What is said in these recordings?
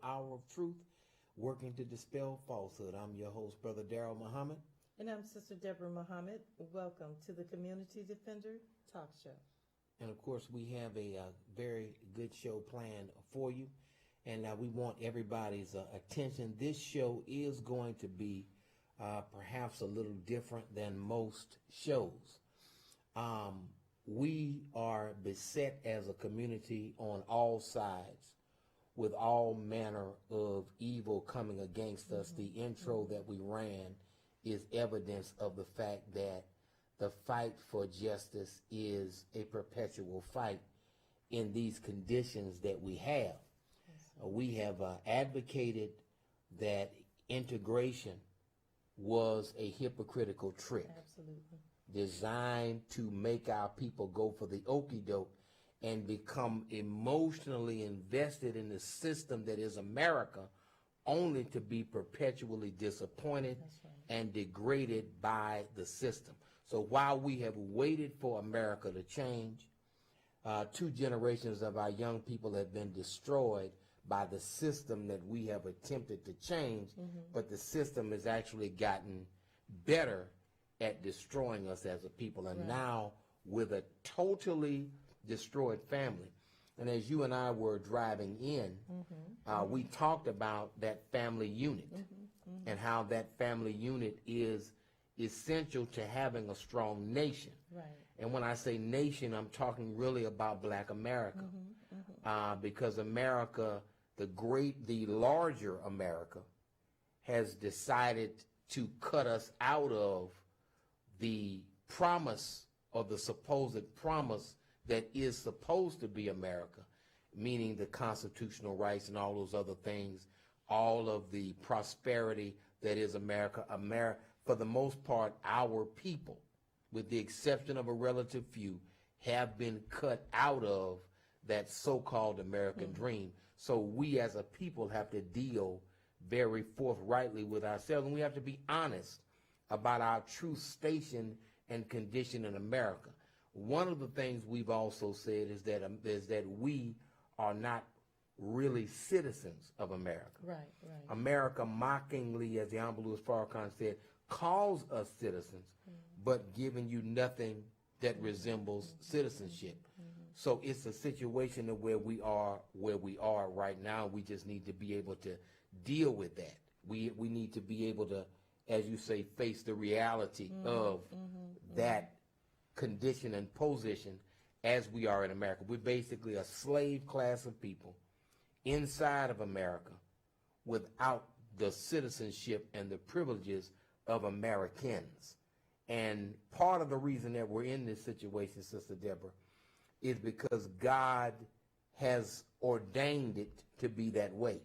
hour of truth, working to dispel falsehood. I'm your host, Brother Daryl Muhammad. And I'm Sister Deborah Muhammad. Welcome to the Community Defender Talk Show. And of course, we have a very good show planned for you. And we want everybody's attention. This show is going to be perhaps a little different than most shows. We are beset as a community on all sides with all manner of evil coming against us. The intro that we ran is evidence of the fact that the fight for justice is a perpetual fight in these conditions that we have. We have advocated that integration was a hypocritical trick. Absolutely. Designed to make our people go for the okie doke and become emotionally invested in the system that is America, only to be perpetually disappointed and degraded by the system. So while we have waited for America to change, 2 generations of our young people have been destroyed by the system that we have attempted to change, but the system has actually gotten better at destroying us as a people. And now with a totally destroyed family. And as you and I were driving in, we talked about that family unit and how that family unit is essential to having a strong nation. Right. And when I say nation, I'm talking really about Black America, because America, the larger America, has decided to cut us out of the promise or the supposed promise that is supposed to be America, meaning the constitutional rights and all those other things, all of the prosperity that is America. For the most part, our people, with the exception of a relative few, have been cut out of that so-called American dream. So we as a people have to deal very forthrightly with ourselves, and we have to be honest about our true station and condition in America. One of the things we've also said is that we are not really citizens of America. Right. America mockingly, as the Honorable Louis Farrakhan said, calls us citizens, but giving you nothing that resembles citizenship. So it's a situation of where we are right now. We just need to be able to deal with that. We need to be able to, as you say, face the reality of that condition and position as we are in America. We're basically a slave class of people inside of America without the citizenship and the privileges of Americans. And part of the reason that we're in this situation, Sister Deborah, is because God has ordained it to be that way.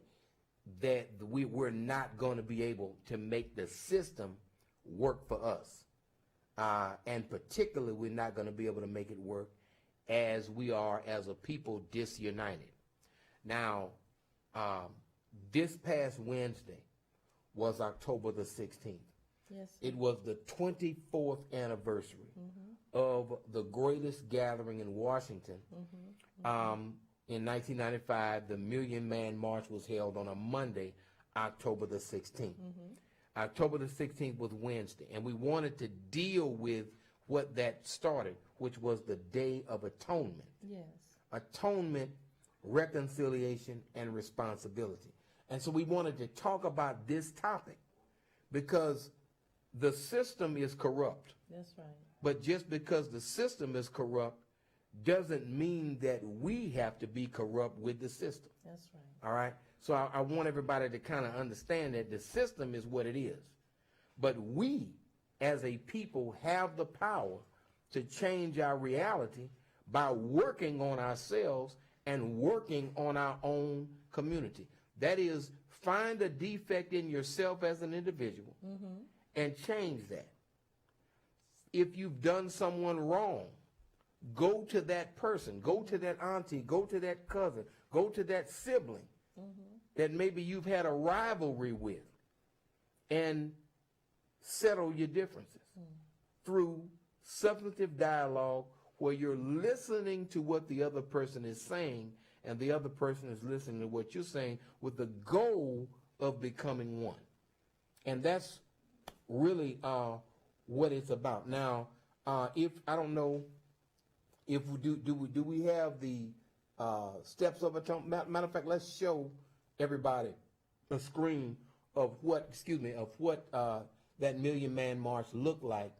That we're not going to be able to make the system work for us. And particularly, we're not going to be able to make it work as we are as a people disunited. Now, this past Wednesday was October the 16th. Yes. It was the 24th anniversary of the greatest gathering in Washington. In 1995, the Million Man March was held on a Monday, October the 16th. October the 16th was Wednesday, and we wanted to deal with what that started, which was the Day of Atonement. Yes. Atonement, reconciliation, and responsibility. And so we wanted to talk about this topic because the system is corrupt. That's right. But just because the system is corrupt doesn't mean that we have to be corrupt with the system. That's right. All right? So I want everybody to kind of understand that the system is what it is. But we, as a people, have the power to change our reality by working on ourselves and working on our own community. That is, find a defect in yourself as an individual and change that. If you've done someone wrong, go to that person, go to that auntie, go to that cousin, go to that sibling that maybe you've had a rivalry with, and settle your differences through substantive dialogue where you're listening to what the other person is saying and the other person is listening to what you're saying with the goal of becoming one. And that's really what it's about. Now, if I don't know if we do we have the steps of atonement? Matter of fact, let's show everybody a screen of what that Million Man March looked like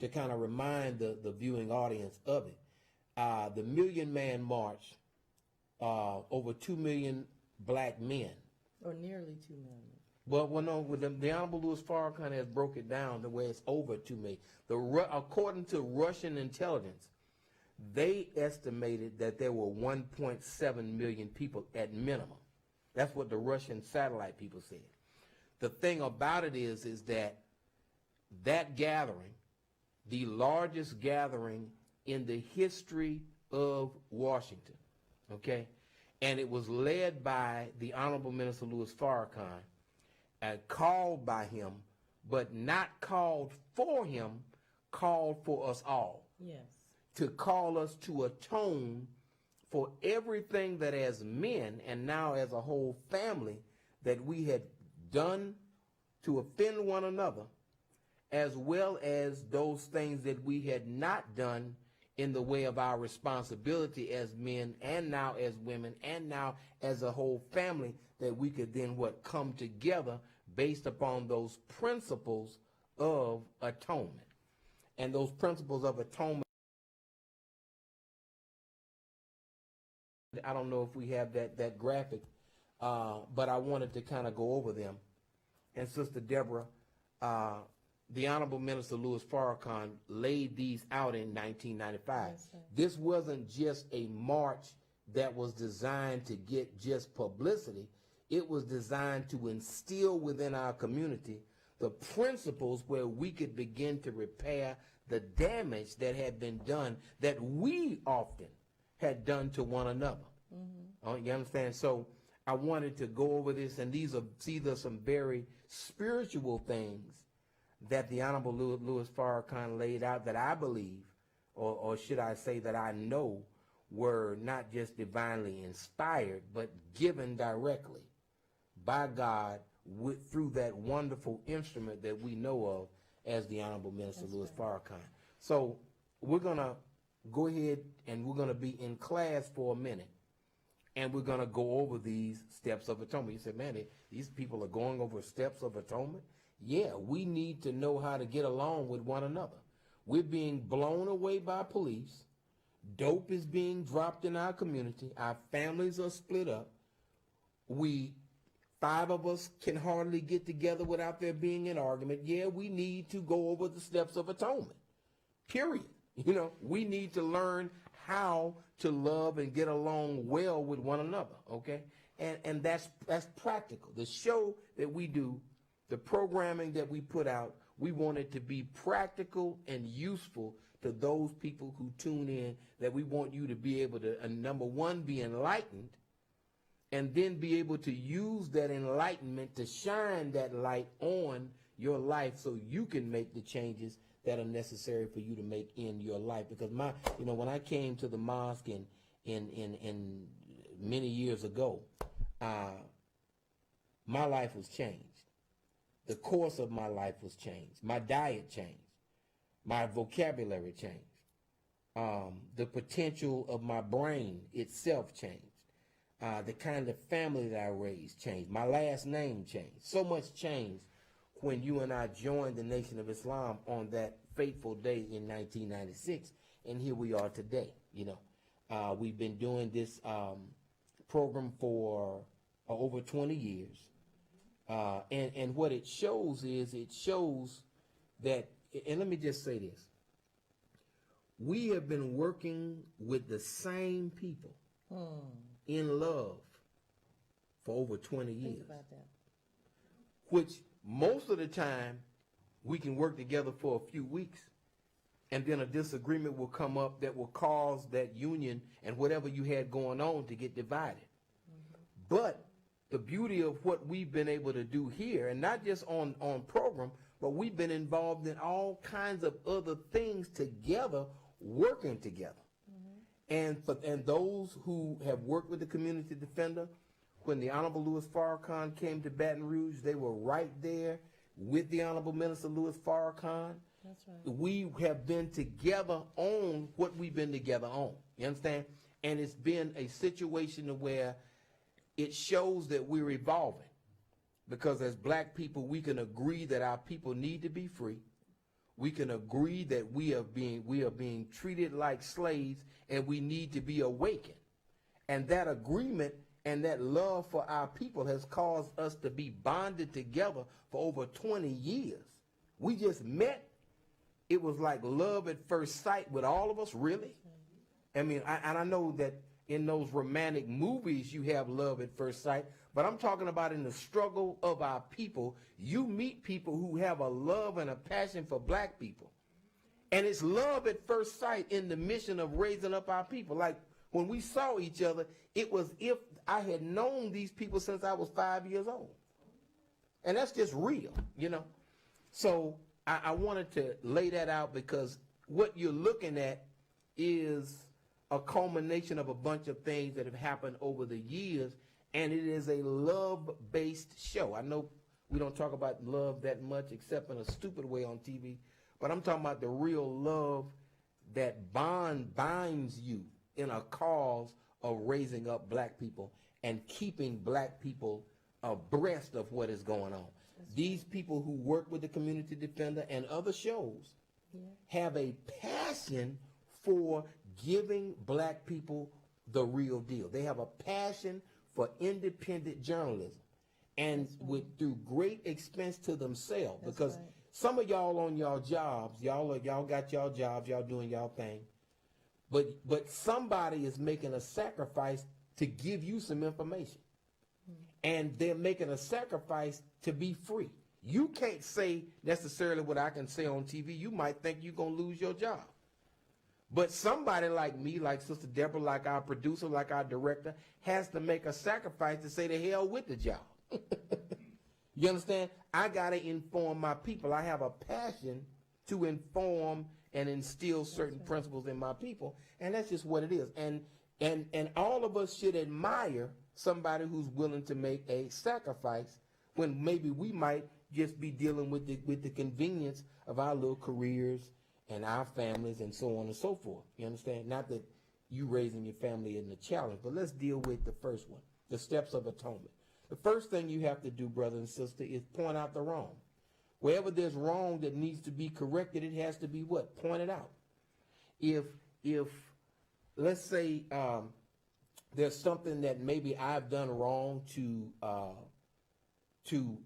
to kind of remind the viewing audience of it. The Million Man March, over 2 million black men. Or nearly 2 million. Well, no, the Honorable Louis Farrakhan has broke it down the way it's over 2 million. According to Russian intelligence, they estimated that there were 1.7 million people at minimum. That's what the Russian satellite people said. The thing about it is that gathering, the largest gathering in the history of Washington, okay? And it was led by the Honorable Minister Louis Farrakhan, called by him, but not called for him, called for us all. Yes. To call us to atone for everything that as men and now as a whole family that we had done to offend one another, as well as those things that we had not done in the way of our responsibility as men and now as women and now as a whole family, that we could then come together based upon those principles of atonement. And those principles of atonement, I don't know if we have that graphic, but I wanted to kind of go over them. And Sister Deborah, the Honorable Minister Louis Farrakhan laid these out in 1995. Yes, this wasn't just a march that was designed to get just publicity. It was designed to instill within our community the principles where we could begin to repair the damage that had been done, that we often had done to one another. Mm-hmm. You understand? So I wanted to go over this, and these are some very spiritual things that the Honorable Louis Farrakhan laid out that I believe, or should I say that I know, were not just divinely inspired, but given directly by God through that wonderful instrument that we know of as the Honorable Minister Louis Farrakhan. So we're going to go ahead and we're going to be in class for a minute, and we're going to go over these steps of atonement. You said, man, these people are going over steps of atonement? Yeah, we need to know how to get along with one another. We're being blown away by police. Dope is being dropped in our community. Our families are split up. 5 of us can hardly get together without there being an argument. Yeah, we need to go over the steps of atonement, period. We need to learn how to love and get along well with one another, okay? And that's practical. The show that we do, the programming that we put out, we want it to be practical and useful to those people who tune in, that we want you to be able to, number one, be enlightened, and then be able to use that enlightenment to shine that light on your life so you can make the changes that are necessary for you to make in your life. Because when I came to the mosque in many years ago, my life was changed. The course of my life was changed. My diet changed. My vocabulary changed. The potential of my brain itself changed. The kind of family that I raised changed. My last name changed. So much changed when you and I joined the Nation of Islam on that fateful day in 1996, and here we are today. We've been doing this program for over 20 years. And what it shows is, that, and let me just say this, we have been working with the same people in love for over 20 years. Think about that. Which most of the time we can work together for a few weeks, and then a disagreement will come up that will cause that union and whatever you had going on to get divided. Mm-hmm. But the beauty of what we've been able to do here, and not just on program, but we've been involved in all kinds of other things together, working together. Mm-hmm. And those who have worked with the community defender, when the Honorable Louis Farrakhan came to Baton Rouge, they were right there with the Honorable Minister Louis Farrakhan. That's right. We have been together on what we've been together on. You understand? And it's been a situation where it shows that we're evolving. Because as black people, we can agree that our people need to be free. We can agree that we are being treated like slaves and we need to be awakened. And that agreement and that love for our people has caused us to be bonded together for over 20 years. We just met. It was like love at first sight with all of us, really. I mean, I know that in those romantic movies you have love at first sight, but I'm talking about in the struggle of our people. You meet people who have a love and a passion for black people. And it's love at first sight in the mission of raising up our people. Like when we saw each other, it was if I had known these people since I was 5 years old. And that's just real, you know. So I wanted to lay that out because what you're looking at is a culmination of a bunch of things that have happened over the years, and it is a love-based show. I know we don't talk about love that much except in a stupid way on TV, but I'm talking about the real love that binds you in a cause of raising up black people and keeping black people abreast of what is going on. These people who work with the Community Defender and other shows have a passion for giving black people the real deal. They have a passion for independent journalism, and through great expense to themselves. Because some of y'all on y'all jobs, y'all got y'all jobs, y'all doing y'all thing, but somebody is making a sacrifice to give you some information, and they're making a sacrifice to be free. You can't say necessarily what I can say on TV. You might think you're going to lose your job. But somebody like me, like Sister Deborah, like our producer, like our director, has to make a sacrifice to say the hell with the job. You understand? I got to inform my people. I have a passion to inform and instill certain principles in my people, and that's just what it is. And all of us should admire somebody who's willing to make a sacrifice when maybe we might just be dealing with the convenience of our little careers and our families and so on and so forth. You understand? Not that you raising your family isn't a challenge, but let's deal with the first one, the steps of atonement. The first thing you have to do, brother and sister, is point out the wrong. Wherever there's wrong that needs to be corrected, it has to be what? Pointed out. If let's say there's something that maybe I've done wrong to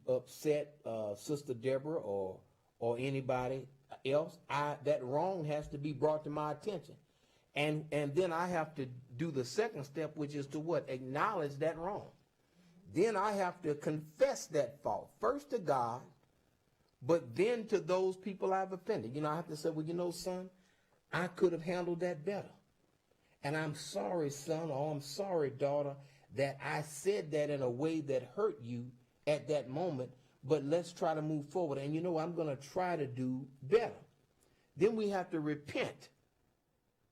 upset Sister Deborah or anybody else, that wrong has to be brought to my attention. And then I have to do the second step, which is to what? Acknowledge that wrong. Then I have to confess that fault, first to God, but then to those people I've offended. You know, I have to say, well, you know, son, I could have handled that better. And I'm sorry, son, or I'm sorry, daughter, that I said that in a way that hurt you at that moment, but let's try to move forward. And you know, I'm going to try to do better. Then we have to repent,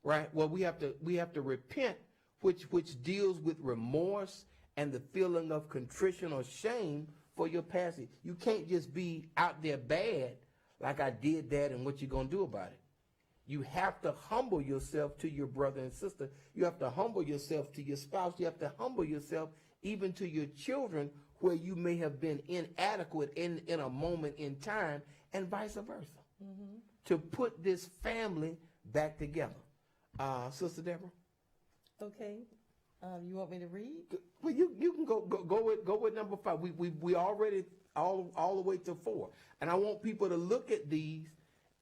right? Well, we have to repent, which deals with remorse and the feeling of contrition or shame for your past. You can't just be out there bad like I did that and what you going to do about it. You have to humble yourself to your brother and sister. You have to humble yourself to your spouse. You have to humble yourself even to your children where you may have been inadequate in a moment in time, and vice versa. Mm-hmm. To put this family back together. Sister Deborah? Okay. You want me to read? Well, you can go with number 5. We already all the way to 4. And I want people to look at these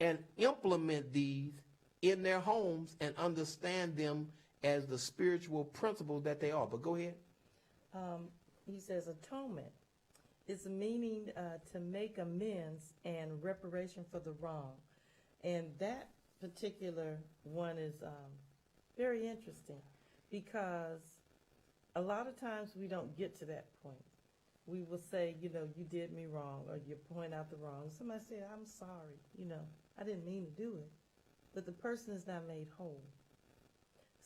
and implement these in their homes and understand them as the spiritual principles that they are. But go ahead. He says atonement is the meaning to make amends and reparation for the wrong. And that particular one is very interesting because a lot of times we don't get to that point. We will say, you know, you did me wrong, or you point out the wrong. Somebody say, I'm sorry, you know, I didn't mean to do it. But the person is not made whole.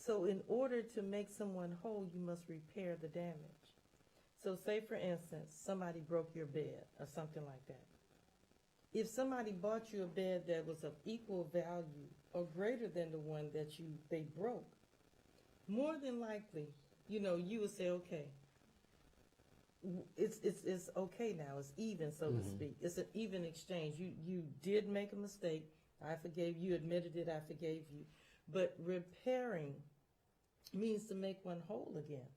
So in order to make someone whole, you must repair the damage. So say, for instance, somebody broke your bed or something like that. If somebody bought you a bed that was of equal value or greater than the one that they broke, more than likely, you would say, okay, it's okay now. It's even, so to speak. It's an even exchange. You did make a mistake. I forgave you. Admitted it. I forgave you. But repairing means to make one whole again,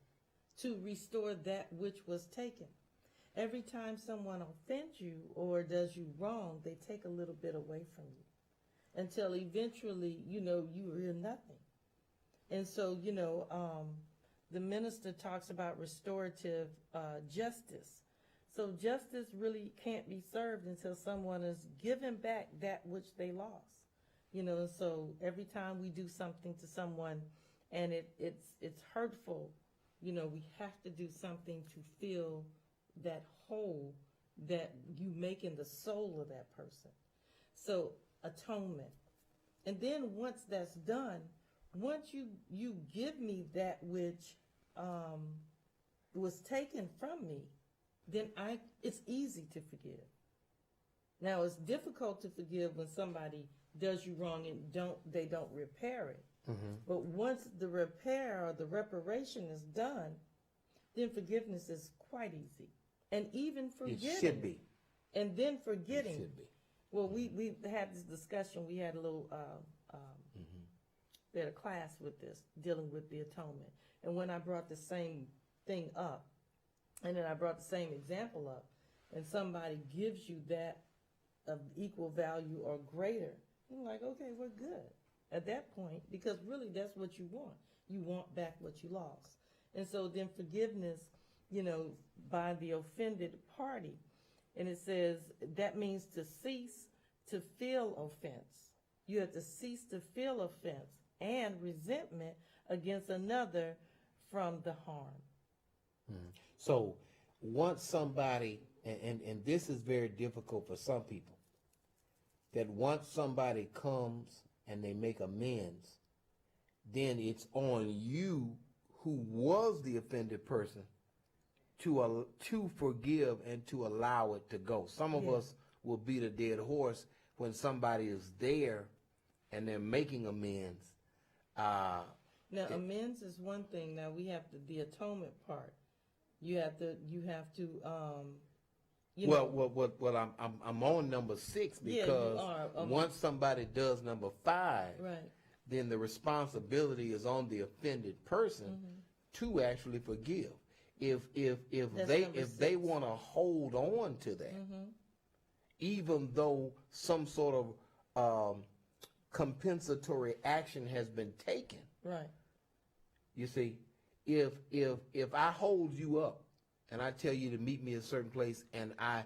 to restore that which was taken. Every time someone offends you or does you wrong, they take a little bit away from you until eventually, you are nothing. And so, the minister talks about restorative justice. So justice really can't be served until someone is given back that which they lost. So every time we do something to someone and it's hurtful, we have to do something to feel that whole that you make in the soul of that person. So atonement. And then once that's done, once you give me that which was taken from me, then it's easy to forgive. Now it's difficult to forgive when somebody does you wrong and they don't repair it. But once the repair or the reparation is done, then forgiveness is quite easy. And even forgetting. It should be. And then forgetting. It should be. Well, we had this discussion. We had a little, we had a class with this, dealing with the atonement. And when I brought the same thing up, and then I brought the same example up, and somebody gives you that of equal value or greater, you're like, okay, we're good at that point, because really that's what you want. You want back what you lost. And so then forgiveness, by the offended party, and it says that means to cease to feel offense. You have to cease to feel offense and resentment against another from the harm. So once somebody, and this is very difficult for some people, that once somebody comes and they make amends, then it's on you who was the offended person to forgive and to allow it to go. Some of us will beat a dead horse when somebody is there and they're making amends. Amends is one thing. Now we have the atonement part. You have to. Well, I'm on number 6 because once somebody does number 5, right, then the responsibility is on the offended person to actually forgive. If they want to hold on to that, even though some sort of compensatory action has been taken, right? You see, if I hold you up and I tell you to meet me at a certain place and I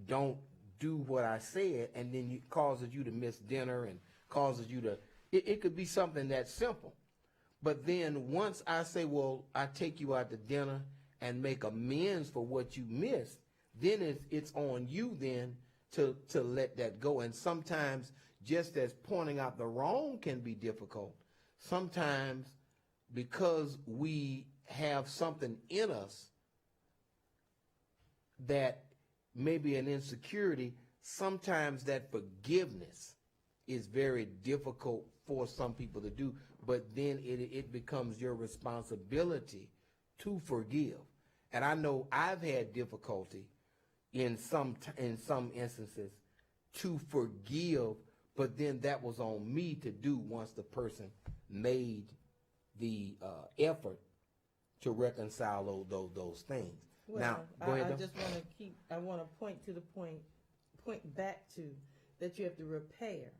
don't do what I said, and then it causes you to miss dinner and causes you to, it could be something that simple. But then once I say, well, I take you out to dinner and make amends for what you missed, then it's on you then to let that go. And sometimes just as pointing out the wrong can be difficult, sometimes because we have something in us that may be an insecurity, sometimes that forgiveness is very difficult for some people to do, but then it becomes your responsibility to forgive. And I know I've had difficulty in some instances to forgive, but then that was on me to do once the person made the effort to reconcile those things. Well, now, go ahead. I just want to point back to that you have to repair.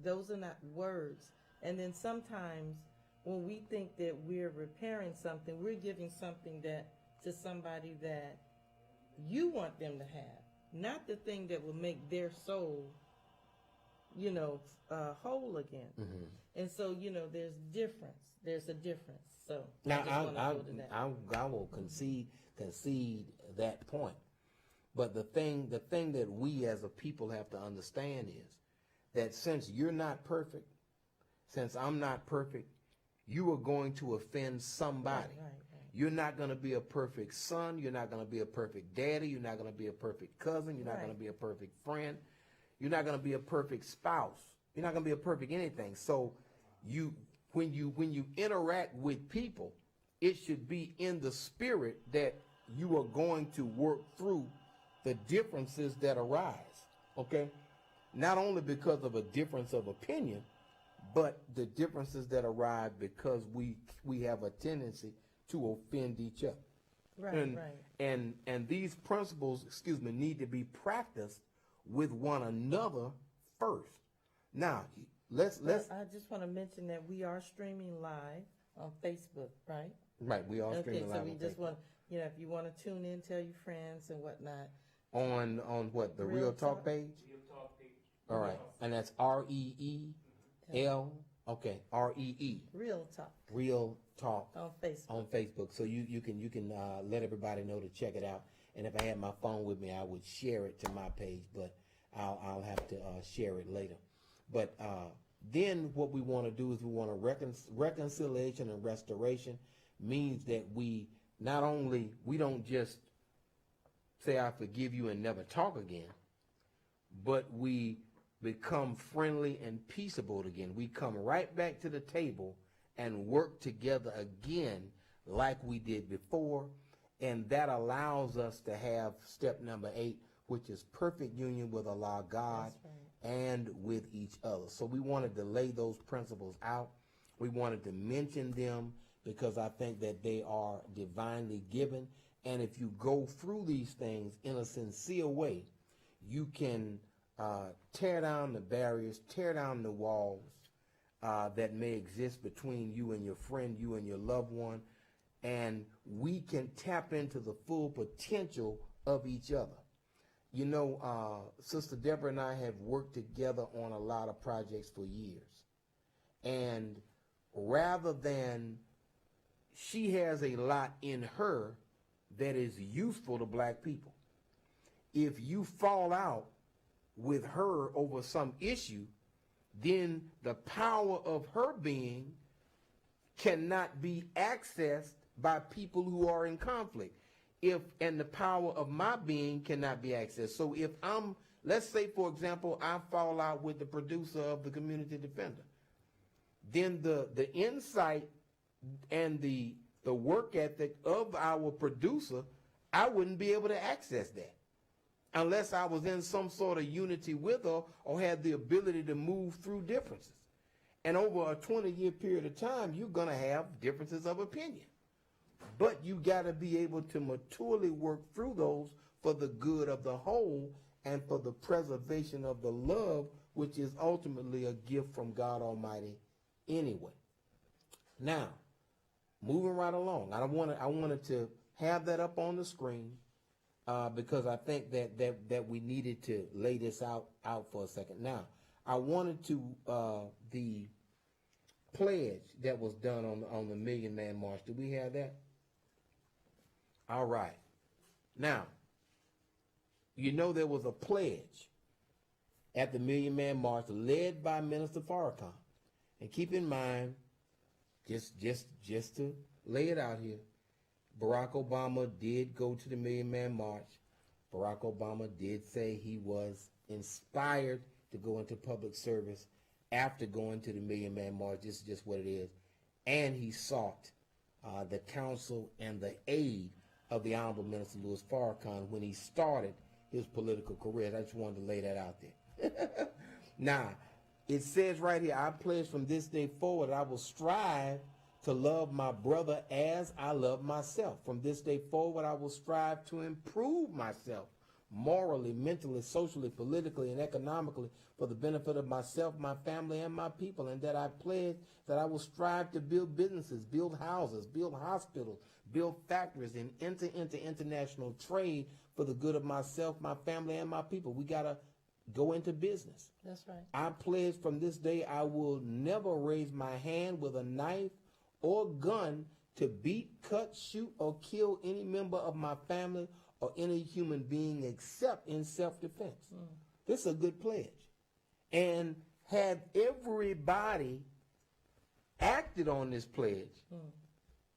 Those are not words. And then sometimes when we think that we're repairing something, we're giving something to somebody that you want them to have, not the thing that will make their soul, whole again. And so, there's difference. There's a difference. So now I will concede that point. But the thing that we as a people have to understand is that since you're not perfect, since I'm not perfect, you are going to offend somebody. Right. You're not going to be a perfect son. You're not going to be a perfect daddy. You're not going to be a perfect cousin. You're not going to be a perfect friend. You're not going to be a perfect spouse. You're not going to be a perfect anything. So when you interact with people, it should be in the spirit that you are going to work through the differences that arise, okay? Not only because of a difference of opinion, but the differences that arise because we have a tendency to offend each other. Right. And these principles, need to be practiced with one another first. Now, let's I just want to mention that we are streaming live on Facebook, right? Right, we are streaming live. Okay, so we just want, if you want to tune in, tell your friends and whatnot. On what, the Real Talk page? Real Talk page. All right, and that's REEL, okay, REE. Real Talk. Real Talk. On Facebook. On Facebook. So you can let everybody know to check it out. And if I had my phone with me, I would share it to my page, but I'll have to share it later. But then what we want to do is we want to reconciliation and restoration means that we don't just say I forgive you and never talk again, but we become friendly and peaceable again. We come right back to the table and work together again like we did before, and that allows us to have step number 8, which is perfect union with Allah God. That's right. And with each other. So we wanted to lay those principles out. We wanted to mention them because I think that they are divinely given. And if you go through these things in a sincere way, you can tear down the barriers, tear down the walls that may exist between you and your friend, you and your loved one, and we can tap into the full potential of each other. You know, Sister Deborah and I have worked together on a lot of projects for years. And rather than she has a lot in her that is useful to black people, if you fall out with her over some issue, then the power of her being cannot be accessed by people who are in conflict. And the power of my being cannot be accessed. So if let's say, for example, I fall out with the producer of the Community Defender, then the insight and the work ethic of our producer, I wouldn't be able to access that unless I was in some sort of unity with her or had the ability to move through differences. And over a 20-year period of time, you're going to have differences of opinion. But you got to be able to maturely work through those for the good of the whole and for the preservation of the love, which is ultimately a gift from God Almighty anyway. Now, moving right along, I wanted to have that up on the screen because I think that we needed to lay this out for a second. Now, I wanted to the pledge that was done on the Million Man March. Do we have that? All right. Now, you know there was a pledge at the Million Man March led by Minister Farrakhan. And keep in mind, just to lay it out here, Barack Obama did go to the Million Man March. Barack Obama did say he was inspired to go into public service after going to the Million Man March. This is just what it is. And he sought the counsel and the aid of the Honorable Minister Louis Farrakhan when he started his political career. I just wanted to lay that out there. Now, it says right here, I pledge from this day forward, I will strive to love my brother as I love myself. From this day forward, I will strive to improve myself morally, mentally, socially, politically, and economically for the benefit of myself, my family, and my people. And that I pledge that I will strive to build businesses, build houses, build hospitals, build factories, and enter into international trade for the good of myself, my family, and my people. We got to go into business. That's right. I pledge from this day I will never raise my hand with a knife or gun to beat, cut, shoot, or kill any member of my family or any human being except in self-defense. This is a good pledge. And have everybody acted on this pledge,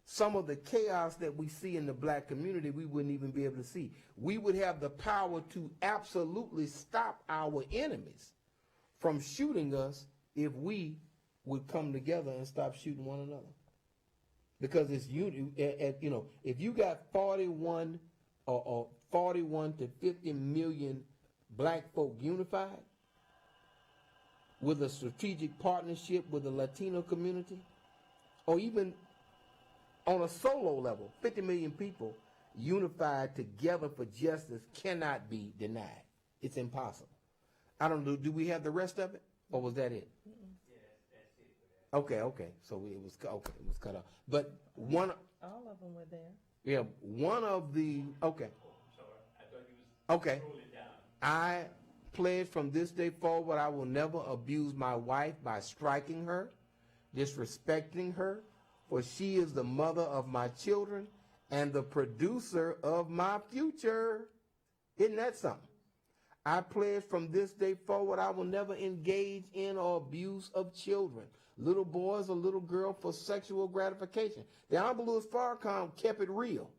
some of the chaos that we see in the black community, we wouldn't even be able to see. We would have the power to absolutely stop our enemies from shooting us if we would come together and stop shooting one another. Because it's if you got 41 or 41 to 50 million black folk unified with a strategic partnership with the Latino community, or even on a solo level, 50 million people unified together for justice cannot be denied. It's impossible. I don't know, do we have the rest of it, or was that it? Okay. So it was cut off. But all of them were there. Yeah, one of the Okay. I pledge from this day forward I will never abuse my wife by striking her, disrespecting her, for she is the mother of my children and the producer of my future. Isn't that something? I pledge from this day forward I will never engage in or abuse of children, little boys or little girls, for sexual gratification. The Honorable Louis Farrakhan kept it real.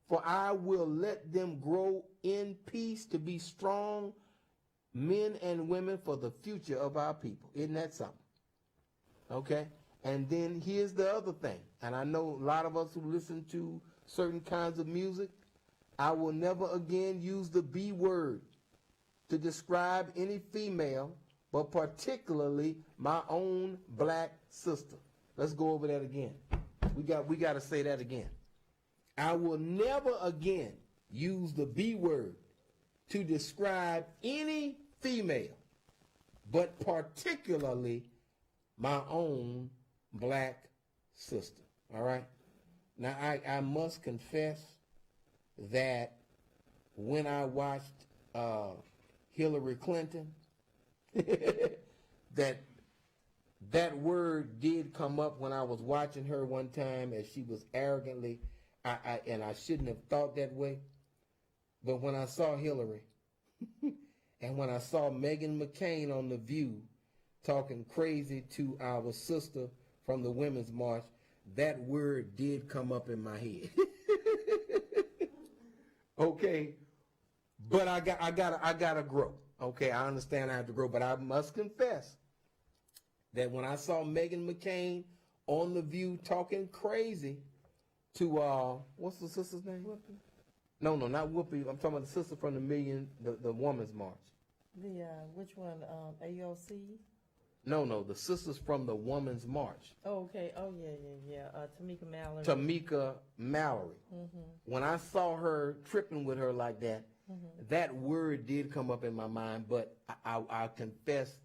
For I will let them grow in peace to be strong men and women for the future of our people. Isn't that something? Okay? And then here's the other thing. And I know a lot of us who listen to certain kinds of music, I will never again use the B word to describe any female, but particularly my own black sister. Let's go over that again. We got to say that again. I will never again use the B word to describe any female, but particularly my own black sister. All right? Now, I must confess that when I watched Hillary Clinton, that word did come up when I was watching her one time, as she was arrogantly, and I shouldn't have thought that way. But when I saw Hillary and when I saw Meghan McCain on The View talking crazy to our sister from the Women's March, that word did come up in my head. Okay, but I gotta grow. Okay, I understand I have to grow, but I must confess that when I saw Meghan McCain on The View talking crazy to what's the sister's name? Whoopi. No, not Whoopi. I'm talking about the sister from the Women's March. The which one? AOC. No, the sisters from the Women's March. Oh, okay. Oh, yeah. Tamika Mallory. Tamika Mallory. Mm-hmm. When I saw her tripping with her like that, that word did come up in my mind, but I confess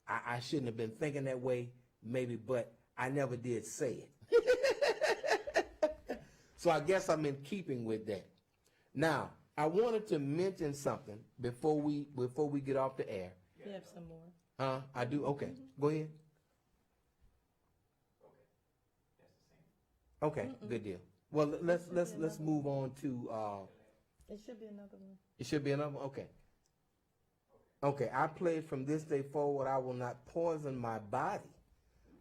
I shouldn't have been thinking that way, maybe, but I never did say it. So I guess I'm in keeping with that. Now, I wanted to mention something before we get off the air. You have some more. I do. Okay, go ahead. Okay, good deal. Well, let's move on to. It should be another one. It should be another one. Okay. Okay, I pledge from this day forward I will not poison my body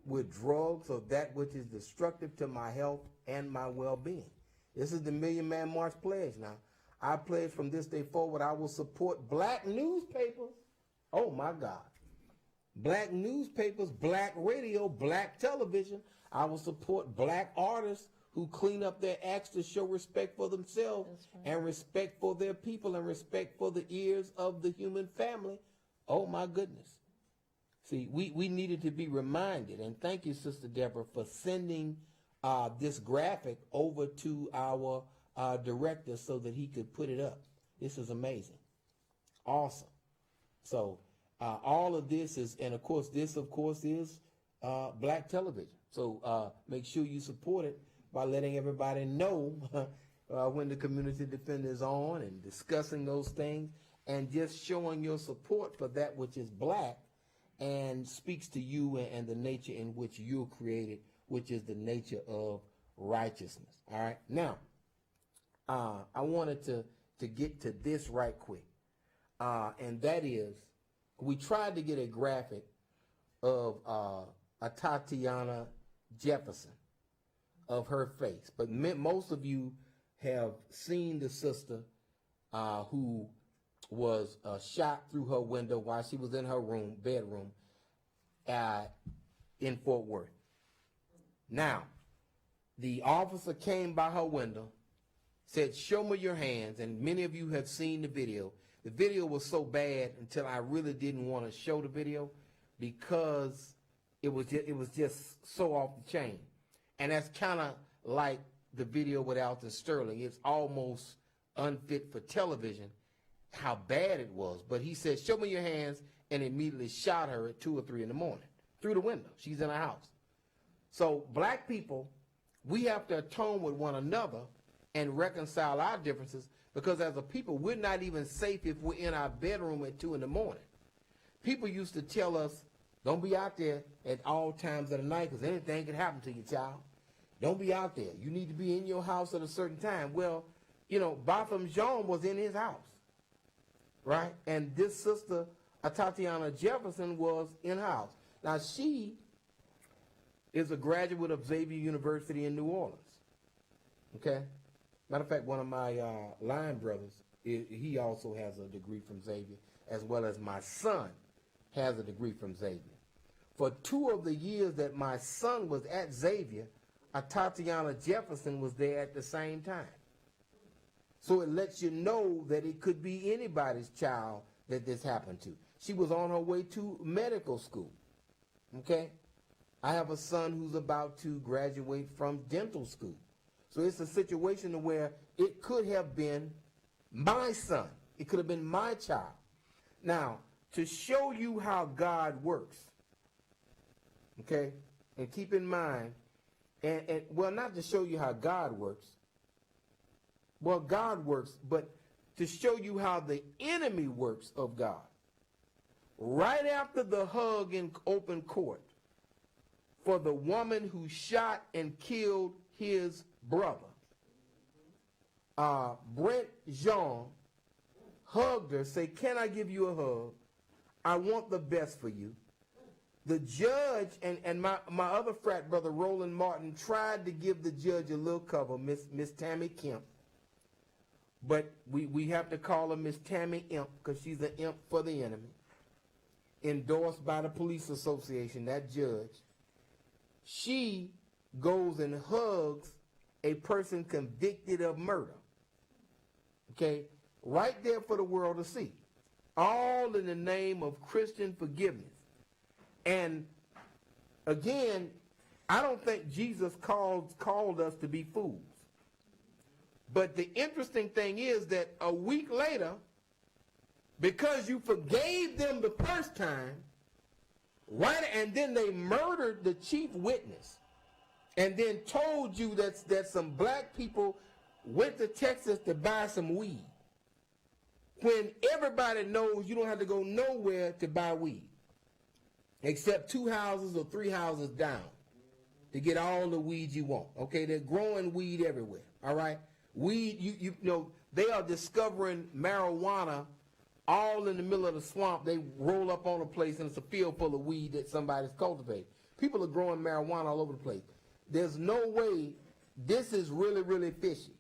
with drugs or that which is destructive to my health and my well-being. This is the Million Man March pledge now. I pledge from this day forward I will support black newspapers. Oh, my God. Black newspapers, black radio, black television. I will support black artists who clean up their acts to show respect for themselves and respect for their people and respect for the ears of the human family. Oh, my goodness. See, we needed to be reminded, and thank you, Sister Deborah, for sending this graphic over to our director so that he could put it up. This is amazing. Awesome. So all of this is, and of course, this, of course, is black television. So make sure you support it by letting everybody know when the Community Defender is on and discussing those things and just showing your support for that which is black and speaks to you and the nature in which you're created, which is the nature of righteousness. All right. Now, I wanted to get to this right quick. And that is, we tried to get a graphic of Tatiana Jefferson of her face. But most of you have seen the sister who was shot through her window while she was in her bedroom in Fort Worth. Now, the officer came by her window, said, "Show me your hands," and many of you have seen the video. The video was so bad until I really didn't want to show the video because it was just so off the chain. And that's kind of like the video with Alton Sterling. It's almost unfit for television how bad it was. But he said, "Show me your hands," and immediately shot her at 2 or 3 in the morning through the window. She's in her house. So black people, we have to atone with one another and reconcile our differences, because as a people, we're not even safe if we're in our bedroom at 2 in the morning. People used to tell us, don't be out there at all times of the night because anything can happen to you, child. Don't be out there. You need to be in your house at a certain time. Well, you know, Botham Jean was in his house, right? And this sister, Tatiana Jefferson, was in her house. Now, she is a graduate of Xavier University in New Orleans, okay? Matter of fact, one of my line brothers, he also has a degree from Xavier, as well as my son has a degree from Xavier. For 2 of the years that my son was at Xavier, Tatiana Jefferson was there at the same time. So it lets you know that it could be anybody's child that this happened to. She was on her way to medical school, okay? I have a son who's about to graduate from dental school. So it's a situation where it could have been my son. It could have been my child. Now, to show you how God works, okay, and keep in mind, and well, not to show you how God works. Well, God works, but to show you how the enemy works of God. Right after the hug in open court for the woman who shot and killed his brother, Brent Jean hugged her, said, "Can I give you a hug? I want the best for you." The judge and my other frat brother, Roland Martin, tried to give the judge a little cover, Miss Tammy Kemp. But we have to call her Miss Tammy Imp because she's an imp for the enemy. Endorsed by the police association, that judge. She goes and hugs a person convicted of murder. Okay? Right there for the world to see. All in the name of Christian forgiveness. And again, I don't think Jesus called us to be fools. But the interesting thing is that a week later, because you forgave them the first time, right, and then they murdered the chief witness, and then told you that some black people went to Texas to buy some weed, when everybody knows you don't have to go nowhere to buy weed, except 2 houses or 3 houses down to get all the weed you want. Okay, they're growing weed everywhere, all right? Weed, you know, they are discovering marijuana all in the middle of the swamp. They roll up on a place and it's a field full of weed that somebody's cultivating. People are growing marijuana all over the place. There's no way this is really, really fishy,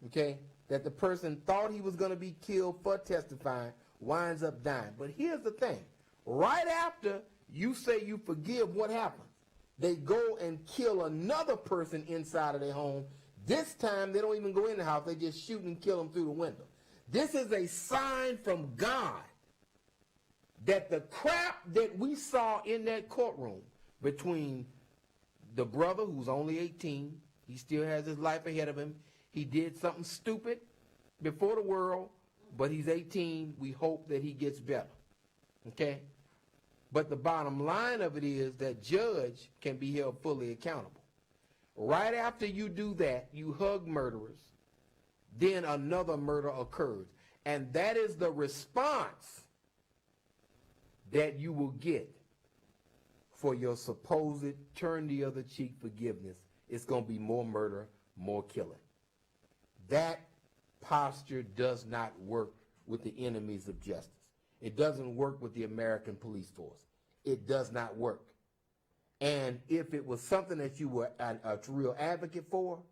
okay, that the person thought he was going to be killed for testifying winds up dying. But here's the thing. Right after you say you forgive, what happens? They go and kill another person inside of their home. This time, they don't even go in the house. They just shoot and kill them through the window. This is a sign from God that the crap that we saw in that courtroom between the brother who's only 18, he still has his life ahead of him. He did something stupid before the world, but he's 18. We hope that he gets better. Okay? But the bottom line of it is that judge can be held fully accountable. Right after you do that, you hug murderers, then another murder occurs. And that is the response that you will get for your supposed turn the other cheek forgiveness. It's going to be more murder, more killing. That posture does not work with the enemies of justice. It doesn't work with the American police force. It does not work. And if it was something that you were a real advocate for,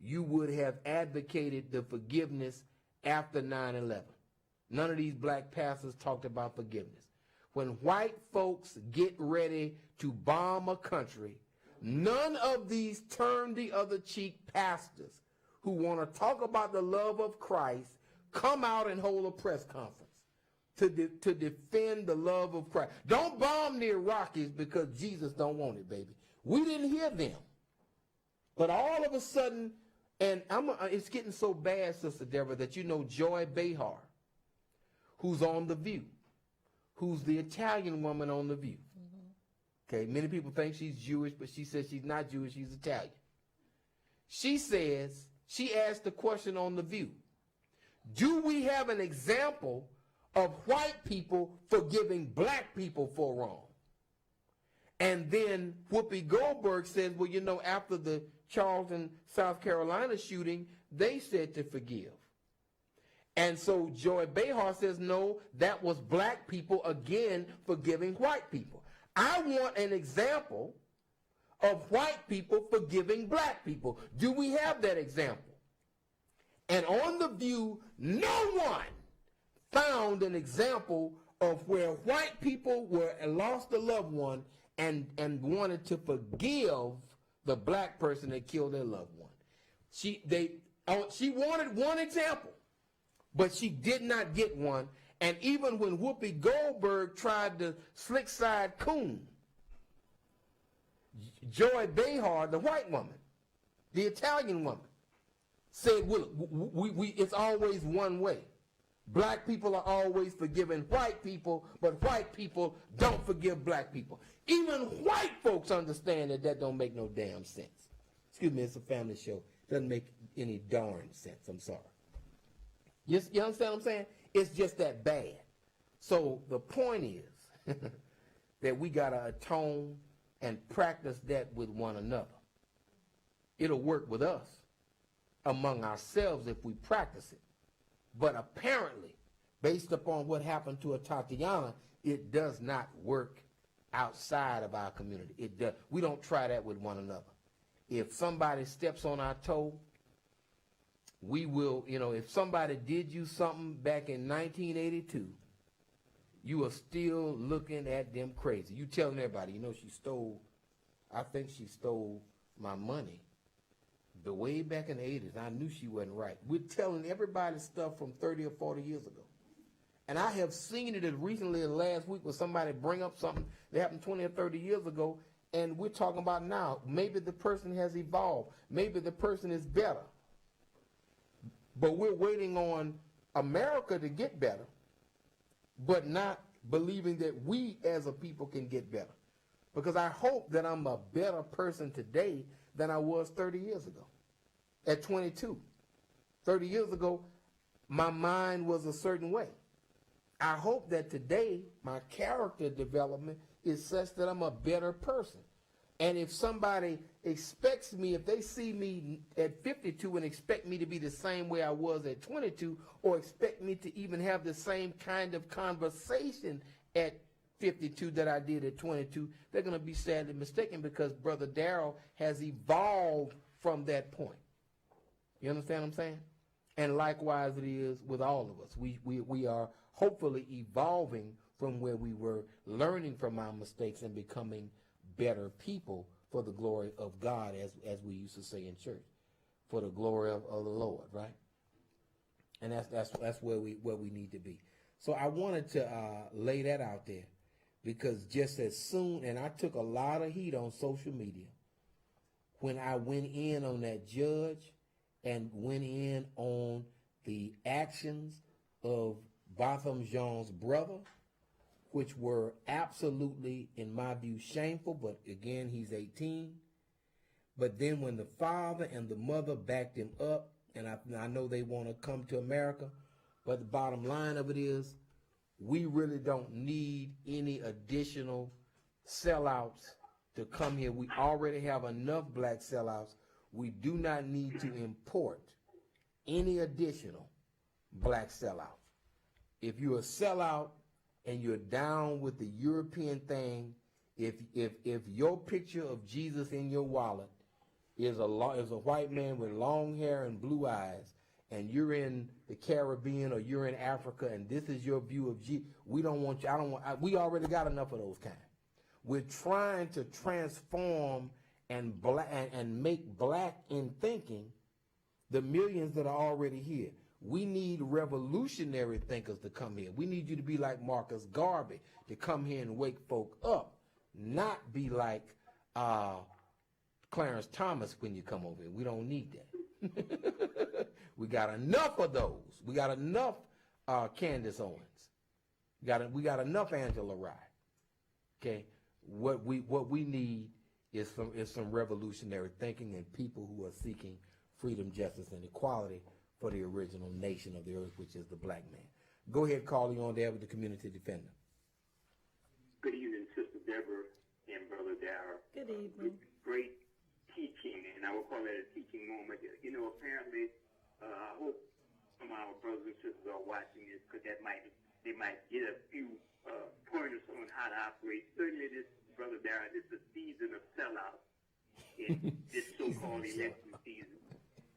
you would have advocated the forgiveness after 9/11. None of these black pastors talked about forgiveness. When white folks get ready to bomb a country, none of these turn the other cheek pastors who want to talk about the love of Christ come out and hold a press conference to defend the love of Christ. Don't bomb the Iraqis because Jesus don't want it, baby. We didn't hear them. But all of a sudden, and it's getting so bad, Sister Deborah, that you know Joy Behar, who's on The View, who's the Italian woman on The View. Okay, many people think she's Jewish, but she says she's not Jewish, she's Italian. She says, she asked the question on The View, do we have an example of white people forgiving black people for wrong? And then Whoopi Goldberg says, well, you know, after the Charleston, South Carolina shooting, they said to forgive. And so Joy Behar says, no, that was black people again forgiving white people. I want an example of white people forgiving black people. Do we have that example? And on The View, no one found an example of where white people lost a loved one and wanted to forgive the black person that killed their loved one. She wanted one example, but she did not get one. And even when Whoopi Goldberg tried to slick side coon, Joy Behar, the white woman, the Italian woman, said, well, it's always one way. Black people are always forgiving white people, but white people don't forgive black people. Even white folks understand that don't make no damn sense. Excuse me, it's a family show. Doesn't make any darn sense. I'm sorry. You understand what I'm saying? It's just that bad. So the point is that we got to atone and practice that with one another. It'll work with us among ourselves if we practice it. But apparently, based upon what happened to a Tatiana, it does not work outside of our community. It does. We don't try that with one another. If somebody steps on our toe, we will, if somebody did you something back in 1982, you are still looking at them crazy. You telling everybody, I think she stole my money. But way back in the 80s, I knew she wasn't right. We're telling everybody stuff from 30 or 40 years ago. And I have seen it as recently as last week when somebody bring up something that happened 20 or 30 years ago, and we're talking about now. Maybe the person has evolved. Maybe the person is better. But we're waiting on America to get better, but not believing that we as a people can get better. Because I hope that I'm a better person today than I was 30 years ago. At 22. 30 years ago, my mind was a certain way. I hope that today my character development is such that I'm a better person. And if somebody expects me, if they see me at 52 and expect me to be the same way I was at 22, or expect me to even have the same kind of conversation at 52 that I did at 22, they're going to be sadly mistaken, because Brother Daryl has evolved from that point. You understand what I'm saying? And likewise it is with all of us. We are hopefully evolving from where we were, learning from our mistakes and becoming better people for the glory of God, as we used to say in church, for the glory of the Lord, right? And that's where we need to be. So I wanted to lay that out there, because just as soon, and I took a lot of heat on social media when I went in on that judge and went in on the actions of Botham Jean's brother, which were absolutely, in my view, shameful. But again, he's 18. But then when the father and the mother backed him up, and I know they want to come to America, but the bottom line of it is, we really don't need any additional sellouts to come here. We already have enough black sellouts. We do not need to import any additional black sellouts. If you're a sellout and you're down with the European thing, If your picture of Jesus in your wallet is a white man with long hair and blue eyes, and you're in the Caribbean or you're in Africa, and this is your view of Jesus, we don't want you. We already got enough of those kind. We're trying to transform and make black in thinking the millions that are already here. We need revolutionary thinkers to come here. We need you to be like Marcus Garvey, to come here and wake folk up, not be like Clarence Thomas when you come over here. We don't need that. We got enough of those. We got enough Candace Owens. We got enough Angela Rye. Okay, what we need is some revolutionary thinking and people who are seeking freedom, justice, and equality for the original nation of the earth, which is the black man. Go ahead, call you on there with the community defender. Good evening, Sister Deborah and Brother Daryl. Good evening. Great teaching, and I would call that a teaching moment. You know, apparently, I hope some of our brothers and sisters are watching this, because they might get a few pointers on how to operate. Certainly, this, Brother Daryl, this is a season of sellout in this so-called election season.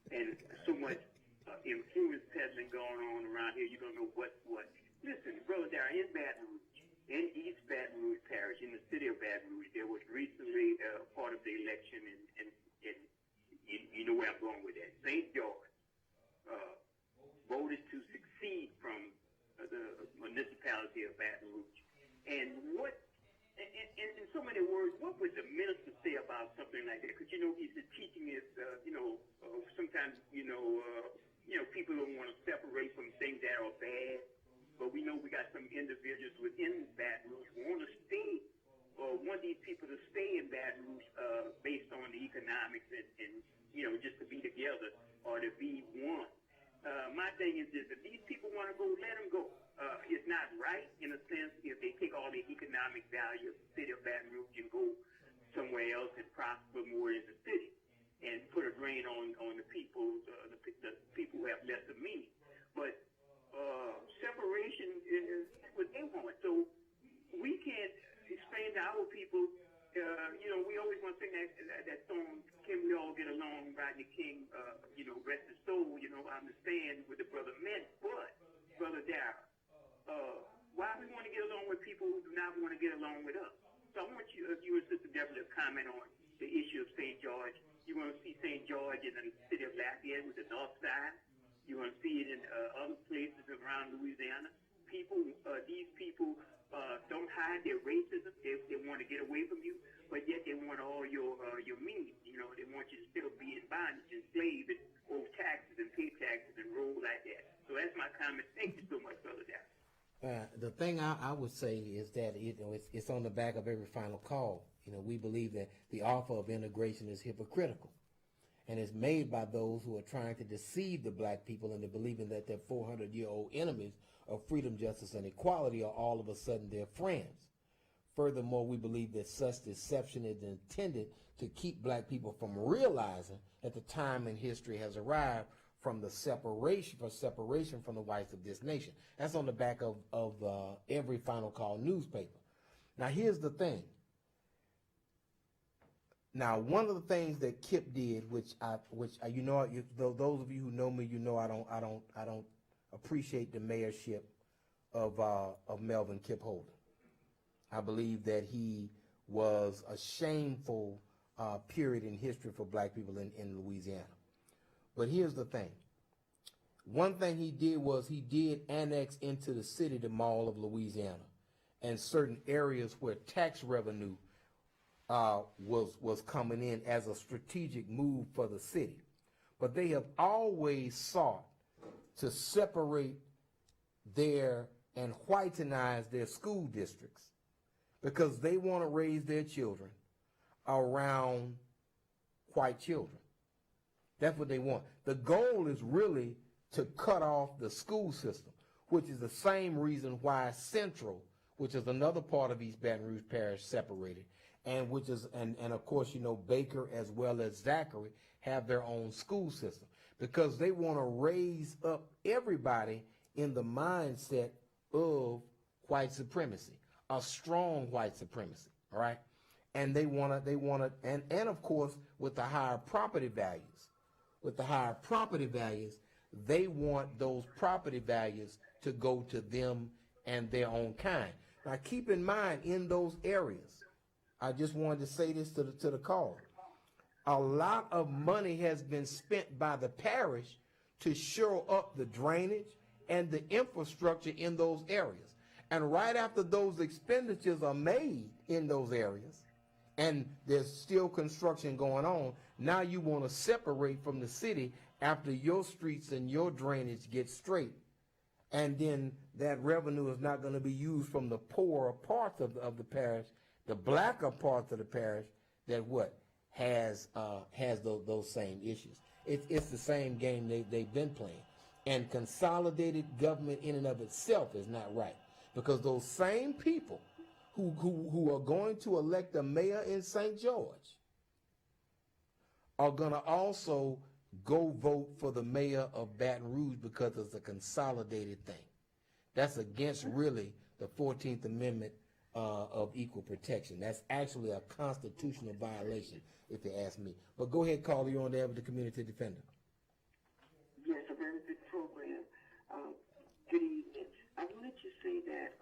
And so much influence peddling going on around here, you don't know what's what. Listen, Brother Daryl, in Baton Rouge, in East Baton Rouge Parish, in the city of Baton Rouge, there was recently part of the election, and you know where I'm going with that. St. George voted to succeed from the municipality of Baton Rouge. And in so many words, what would the minister say about something like that? Because, you know, the teaching is, sometimes, people don't want to separate from things that are bad. But we know we got some individuals within Baton Rouge who want to stay, or want these people to stay in Baton Rouge based on the economics and just to be together or to be one. My thing is this: if these people want to go, let them go. It's not right, in a sense, if they take all the economic value of the city of Baton Rouge and go somewhere else and prosper more in the city and put a drain on the people, the people who have lesser means. But separation is what they want. So we can't explain to our people, we always want to sing that song, "Can We All Get Along?" Rodney King, rest his soul, I understand what the brother meant. But, Brother Daryl, why we want to get along with people who do not want to get along with us? So I want you and Sister Deborah to comment on the issue of St. George. You want to see St. George in the city of Lafayette with the north side. You want to see it in other places around Louisiana. These people don't hide their racism. They want to get away from you, but yet they want all your means. They want you to still be in bondage and slave and owe taxes and pay taxes and roll like that. So that's my comment. Thank you so much, Brother Daryl. The thing I would say is that it's on the back of every final call. We believe that the offer of integration is hypocritical, and it's made by those who are trying to deceive the black people into believing that their 400-year-old enemies of freedom, justice, and equality are all of a sudden their friends. Furthermore, we believe that such deception is intended to keep black people from realizing that the time in history has arrived from the separation from the whites of this nation. That's on the back of every Final Call newspaper. Now, here's the thing. Now, one of the things that Kip did, which those of you who know me, I don't appreciate the mayorship of Melvin Kip Holden. I believe that he was a shameful period in history for black people in Louisiana. But here's the thing. One thing he did was he did annex into the city the Mall of Louisiana and certain areas where tax revenue was coming in as a strategic move for the city. But they have always sought to separate and whitenize their school districts because they want to raise their children around white children. That's what they want. The goal is really to cut off the school system, which is the same reason why Central, which is another part of East Baton Rouge Parish, separated, and of course, Baker as well as Zachary have their own school system because they want to raise up everybody in the mindset of white supremacy, a strong white supremacy, all right? and they want to, and of course, with the higher property values, they want those property values to go to them and their own kind. Now, keep in mind, in those areas, I just wanted to say this to the caller. A lot of money has been spent by the parish to shore up the drainage and the infrastructure in those areas. And right after those expenditures are made in those areas, and there's still construction going on, now you want to separate from the city after your streets and your drainage get straight. And then that revenue is not going to be used from the poorer parts of the parish, the blacker parts of the parish that has those same issues. It's the same game they've been playing. And consolidated government in and of itself is not right, because those same people who are going to elect a mayor in St. George are going to also go vote for the mayor of Baton Rouge because it's a consolidated thing. That's against really the 14th Amendment of equal protection. That's actually a constitutional violation, if you ask me. But go ahead, caller, you're on there with the Community Defender. Yes, a very good program. Good evening. I wanted to say that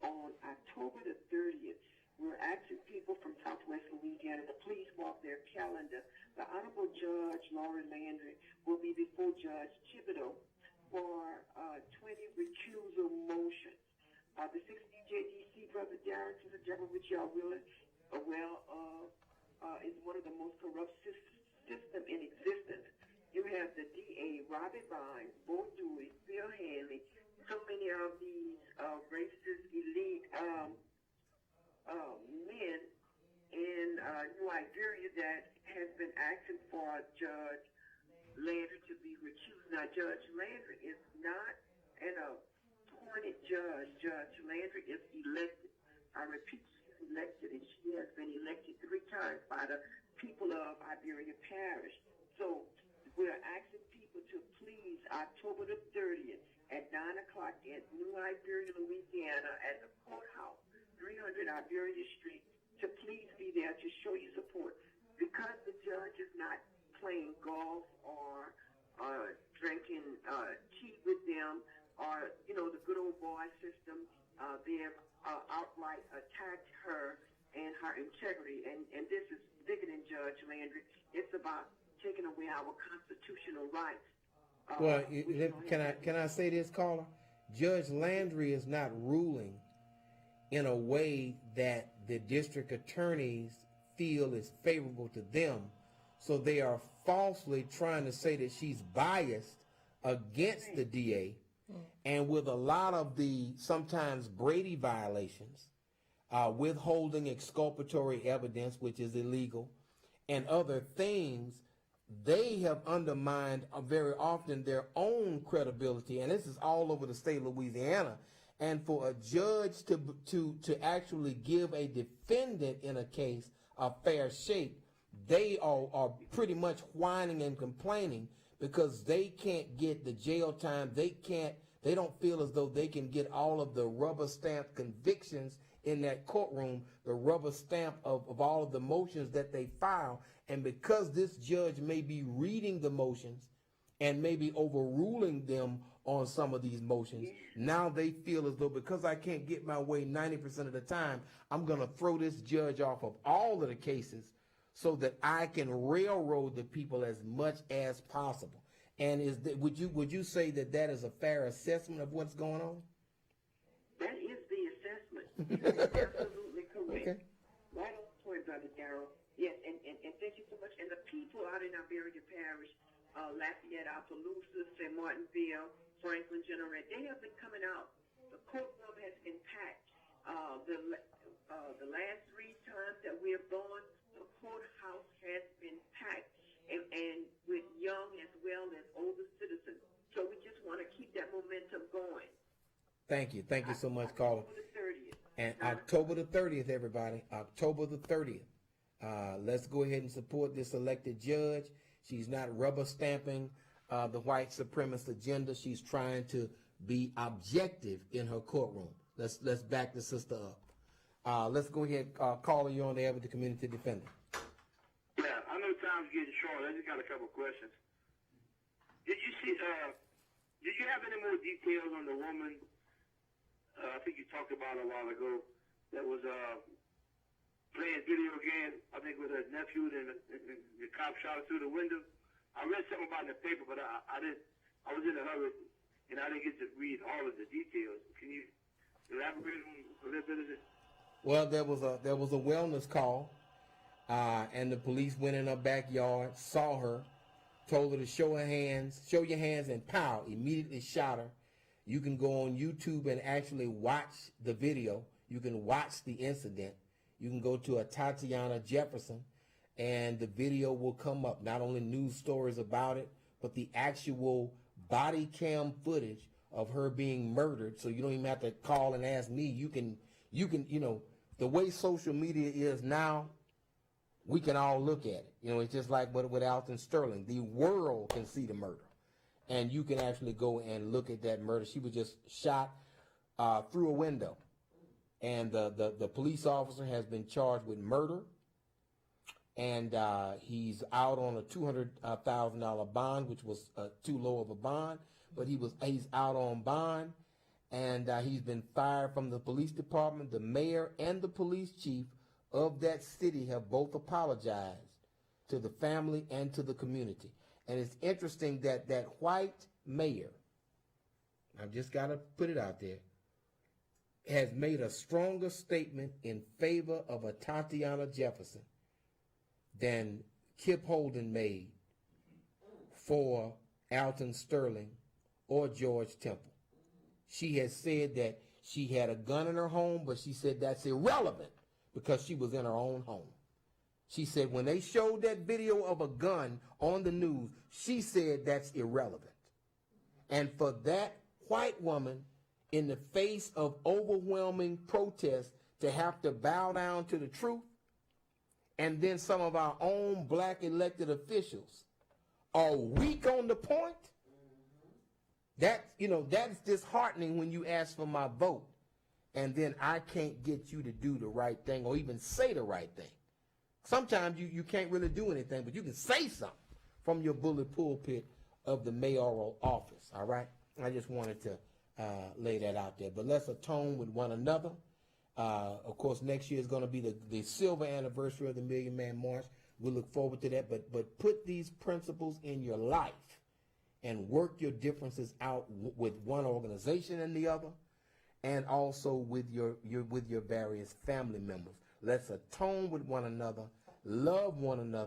on October the 30th, we're asking people from Southwest Louisiana to please mark their calendar. The Honorable Judge Laurie Landry will be before Judge Thibodeau for 20 recusal motions. The 60 JDC, Brother Daryl Sis and Deborah, which y'all really are well is one of the most corrupt system in existence. You have the DA, Robbie Vines, Bo Dewey, Phil Hanley, so many of these racist elite men in New Iberia that has been asking for Judge Landry to be recused. Now, Judge Landry is not an appointed judge. Judge Landry is elected. I repeat, she's elected, and she has been elected 3 times by the people of Iberia Parish. So we're asking people to please, October the 30th at 9 o'clock at New Iberia, Louisiana, at the courthouse, 300 Iberia Street, to please be there to show your support. Because the judge is not playing golf or drinking tea with them, or, the good old boy system, they have outright attacked her and her integrity. And this is bigger than Judge Landry. It's about taking away our constitutional rights. Well, can I say this, caller? Judge Landry is not ruling in a way that the district attorneys feel is favorable to them, so they are falsely trying to say that she's biased against the DA, and with a lot of the sometimes Brady violations, withholding exculpatory evidence, which is illegal, and other things, they have undermined very often their own credibility, and this is all over the state of Louisiana. And for a judge to actually give a defendant in a case a fair shake, they are pretty much whining and complaining because they can't get the jail time. They don't feel as though they can get all of the rubber stamp convictions in that courtroom, the rubber stamp of all of the motions that they file. And because this judge may be reading the motions and maybe overruling them on some of these motions, now they feel as though because I can't get my way 90% of the time, I'm going to throw this judge off of all of the cases so that I can railroad the people as much as possible. And would you say that is a fair assessment of what's going on? That is the assessment. Absolutely correct. Okay. Right on point, Brother Daryl. Yes, and thank you so much. And the people out in Iberia Parish, Lafayette, Opelousas, St. Martinville, Franklin, General, they have been coming out. The courtroom has been packed. The last 3 times that we have gone, the courthouse has been packed, and with young as well as older citizens. So we just want to keep that momentum going. Thank you so much, caller. October the 30th. And October the 30th, everybody. October the 30th. Let's go ahead and support this elected judge. She's not rubber stamping the white supremacist agenda. She's trying to be objective in her courtroom. Let's back the sister up. Let's go ahead, caller, you on the air with the community defender. Yeah, I know time's getting short. I just got a couple questions. Did you see? Did you have any more details on the woman? I think you talked about it a while ago. That was playing video game. I think with her nephew, and the cop shot her through the window. I read something about it in the paper, but I didn't. I was in a hurry, and I didn't get to read all of the details. Can you elaborate on a little bit of it? Well, there was a wellness call, and the police went in her backyard, saw her, told her to show your hands, and pow, immediately shot her. You can go on YouTube and actually watch the video. You can watch the incident. You can go to a Tatiana Jefferson, and the video will come up. Not only news stories about it, but the actual body cam footage of her being murdered. So you don't even have to call and ask me. You can, the way social media is now, we can all look at it. It's just like with Alton Sterling. The world can see the murder. And you can actually go and look at that murder. She was just shot through a window. And the police officer has been charged with murder. And he's out on a $200,000 bond, which was too low of a bond. But he's out on bond. And he's been fired from the police department. The mayor and the police chief of that city have both apologized to the family and to the community. And it's interesting that that white mayor, I've just got to put it out there, has made a stronger statement in favor of a Tatiana Jefferson than Kip Holden made for Alton Sterling or George Temple. She has said that she had a gun in her home, but she said that's irrelevant because she was in her own home. She said when they showed that video of a gun on the news, she said that's irrelevant. And for that white woman, in the face of overwhelming protest, to have to bow down to the truth, and then some of our own black elected officials are weak on the point, that's disheartening when you ask for my vote, and then I can't get you to do the right thing or even say the right thing. Sometimes you can't really do anything, but you can say something from your bullet pulpit of the mayoral office, all right? I just wanted to lay that out there. But let's atone with one another. Of course, next year is going to be the silver anniversary of the Million Man March. We look forward to that. But put these principles in your life and work your differences out with one organization and the other, and also with your various family members. Let's atone with one another, love one another.